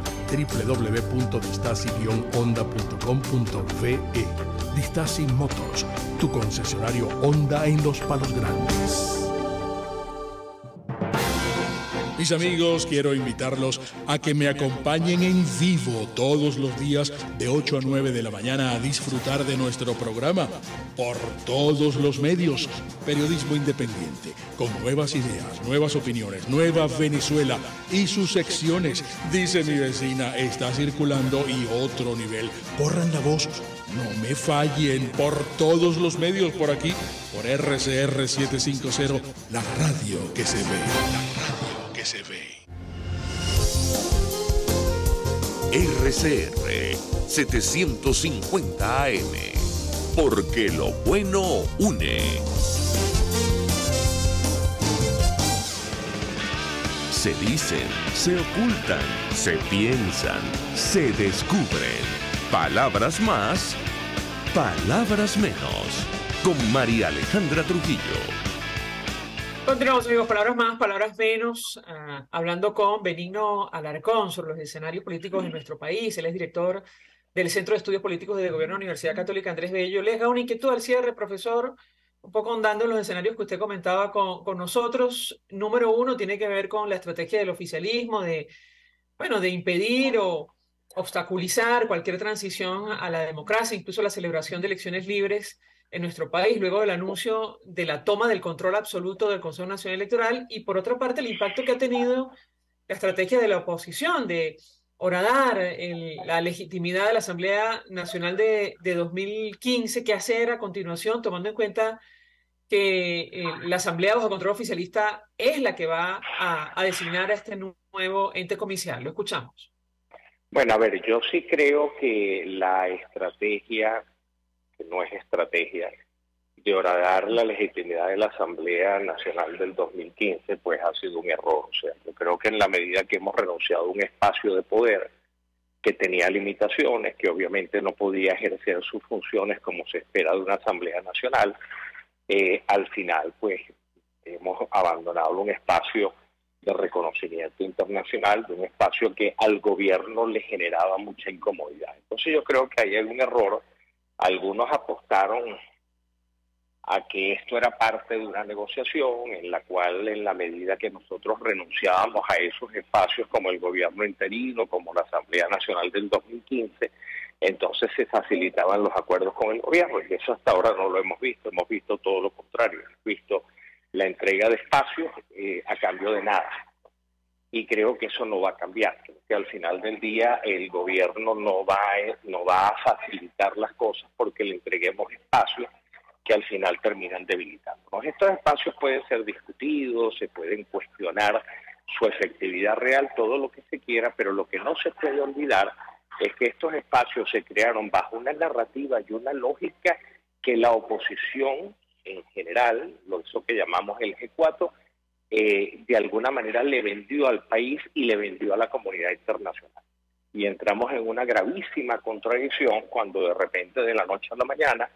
Speaker 8: www.distasi-honda.com.ve. Distasi Motors, tu concesionario Honda en Los Palos Grandes. Mis amigos, quiero invitarlos a que me acompañen en vivo todos los días de 8 a 9 de la mañana a disfrutar de nuestro programa por todos los medios. Periodismo independiente, con nuevas ideas, nuevas opiniones, Nueva Venezuela y sus secciones. Dice mi vecina, está circulando y otro nivel. Corran la voz, no me fallen, por todos los medios por aquí, por RCR 750, la radio que se ve. Se ve.
Speaker 1: RCR 750 AM, porque lo bueno une. Se dicen, se ocultan, se piensan, se descubren. Palabras más, palabras menos. Con María Alejandra Trujillo.
Speaker 2: Continuamos, amigos, palabras más, palabras menos, hablando con Benigno Alarcón sobre los escenarios políticos de nuestro país. Él es director del Centro de Estudios Políticos de Gobierno de la Universidad Católica Andrés Bello. Les hago una inquietud al cierre, profesor, un poco ahondando en los escenarios que usted comentaba con nosotros. Número uno tiene que ver con la estrategia del oficialismo de impedir o obstaculizar cualquier transición a la democracia, incluso la celebración de elecciones libres en nuestro país, luego del anuncio de la toma del control absoluto del Consejo Nacional Electoral, y por otra parte el impacto que ha tenido la estrategia de la oposición de horadar la legitimidad de la Asamblea Nacional de 2015, qué hacer a continuación, tomando en cuenta que la Asamblea bajo control oficialista es la que va a designar a este nuevo ente comicial. Lo escuchamos.
Speaker 10: Bueno, a ver, yo sí creo que la estrategia, que no es estrategia, de horadar la legitimidad de la Asamblea Nacional del 2015, pues ha sido un error. O sea, yo creo que en la medida que hemos renunciado a un espacio de poder que tenía limitaciones, que obviamente no podía ejercer sus funciones como se espera de una Asamblea Nacional, al final pues hemos abandonado un espacio de reconocimiento internacional, de un espacio que al gobierno le generaba mucha incomodidad. Entonces yo creo que ahí hay un error. Algunos apostaron a que esto era parte de una negociación en la cual, en la medida que nosotros renunciábamos a esos espacios como el gobierno interino, como la Asamblea Nacional del 2015, entonces se facilitaban los acuerdos con el gobierno, y eso hasta ahora no lo hemos visto todo lo contrario, hemos visto la entrega de espacios a cambio de nada. Y creo que eso no va a cambiar, que al final del día el gobierno no va a facilitar las cosas porque le entreguemos espacios que al final terminan debilitándonos. Estos espacios pueden ser discutidos, se pueden cuestionar su efectividad real, todo lo que se quiera, pero lo que no se puede olvidar es que estos espacios se crearon bajo una narrativa y una lógica que la oposición en general, eso que llamamos el G4, de alguna manera le vendió al país y le vendió a la comunidad internacional. Y entramos en una gravísima contradicción cuando de repente, de la noche a la mañana,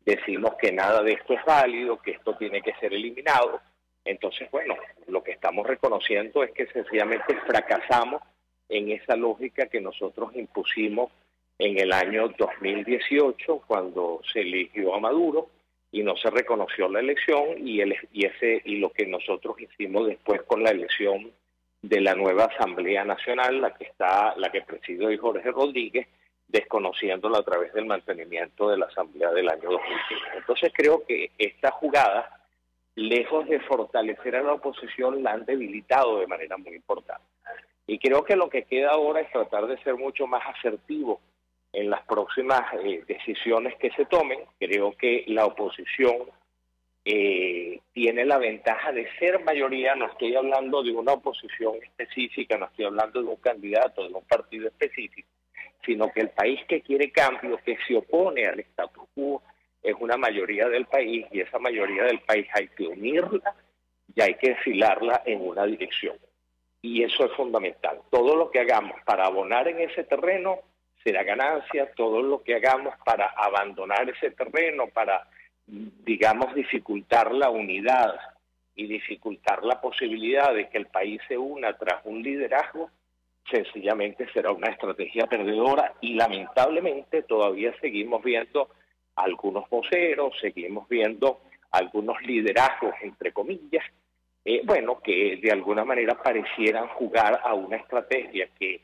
Speaker 10: decimos que nada de esto es válido, que esto tiene que ser eliminado. Entonces, bueno, lo que estamos reconociendo es que sencillamente fracasamos en esa lógica que nosotros impusimos en el año 2018, cuando se eligió a Maduro, y no se reconoció la elección, y lo que nosotros hicimos después con la elección de la nueva Asamblea Nacional, la que preside hoy Jorge Rodríguez, desconociéndola a través del mantenimiento de la Asamblea del año 2015. Entonces creo que esta jugada lejos de fortalecer a la oposición, la han debilitado de manera muy importante. Y creo que lo que queda ahora es tratar de ser mucho más asertivo en las próximas decisiones que se tomen. Creo que la oposición tiene la ventaja de ser mayoría. No estoy hablando de una oposición específica, no estoy hablando de un candidato, de un partido específico, sino que el país que quiere cambio, que se opone al status quo, es una mayoría del país, y esa mayoría del país hay que unirla y hay que enfilarla en una dirección. Y eso es fundamental. Todo lo que hagamos para abonar en ese terreno será ganancia, todo lo que hagamos para abandonar ese terreno, para, digamos, dificultar la unidad y dificultar la posibilidad de que el país se una tras un liderazgo, sencillamente será una estrategia perdedora. Y lamentablemente todavía seguimos viendo algunos voceros, seguimos viendo algunos liderazgos, entre comillas, que de alguna manera parecieran jugar a una estrategia que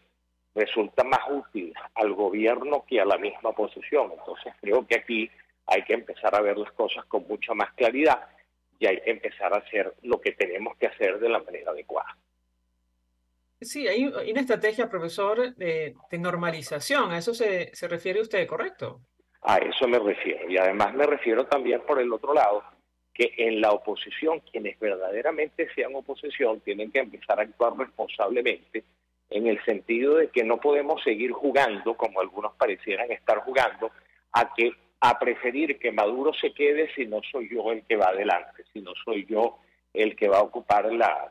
Speaker 10: resulta más útil al gobierno que a la misma oposición. Entonces creo que aquí hay que empezar a ver las cosas con mucha más claridad y hay que empezar a hacer lo que tenemos que hacer de la manera adecuada.
Speaker 2: Sí, hay una estrategia, profesor, de normalización. ¿A eso se refiere usted, correcto?
Speaker 10: A eso me refiero. Y además me refiero también por el otro lado, que en la oposición, quienes verdaderamente sean oposición, tienen que empezar a actuar responsablemente, en el sentido de que no podemos seguir jugando, como algunos parecieran estar jugando, a preferir que Maduro se quede si no soy yo el que va adelante, si no soy yo el que va a ocupar la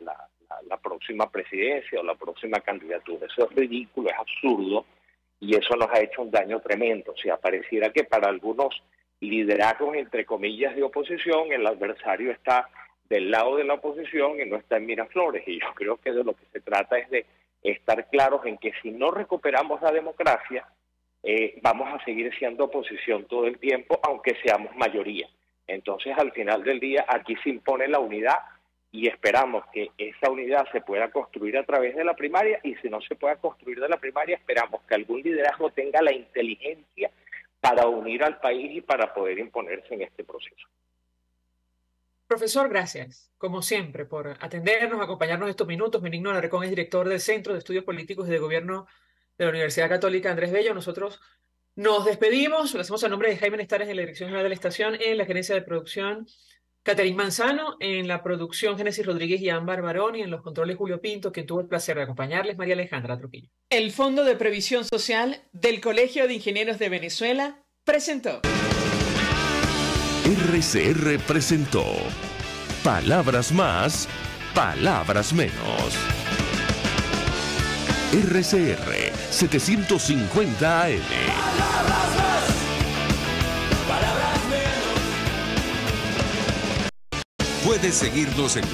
Speaker 10: próxima presidencia o la próxima candidatura. Eso es ridículo, es absurdo, y eso nos ha hecho un daño tremendo. O sea, pareciera que para algunos liderazgos, entre comillas, de oposición, el adversario está del lado de la oposición y no está en Miraflores. Y yo creo que de lo que se trata es de estar claros en que si no recuperamos la democracia, vamos a seguir siendo oposición todo el tiempo, aunque seamos mayoría. Entonces, al final del día, aquí se impone la unidad y esperamos que esa unidad se pueda construir a través de la primaria, y si no se pueda construir de la primaria, esperamos que algún liderazgo tenga la inteligencia para unir al país y para poder imponerse en este proceso.
Speaker 2: Profesor, gracias, como siempre, por atendernos, acompañarnos estos minutos. Benigno Alarcón es director del Centro de Estudios Políticos y de Gobierno de la Universidad Católica Andrés Bello. Nosotros nos despedimos, lo hacemos a nombre de Jaime Nestares en la dirección general de la estación, en la gerencia de producción Catherine Manzano, en la producción Génesis Rodríguez y Ámbar Barón, y en los controles Julio Pinto, quien tuvo el placer de acompañarles, María Alejandra Trujillo. El Fondo de Previsión Social del Colegio de Ingenieros de Venezuela presentó.
Speaker 1: RCR presentó Palabras Más, Palabras Menos. RCR 750 AM.
Speaker 3: Palabras más, palabras menos.
Speaker 5: Puedes seguirnos en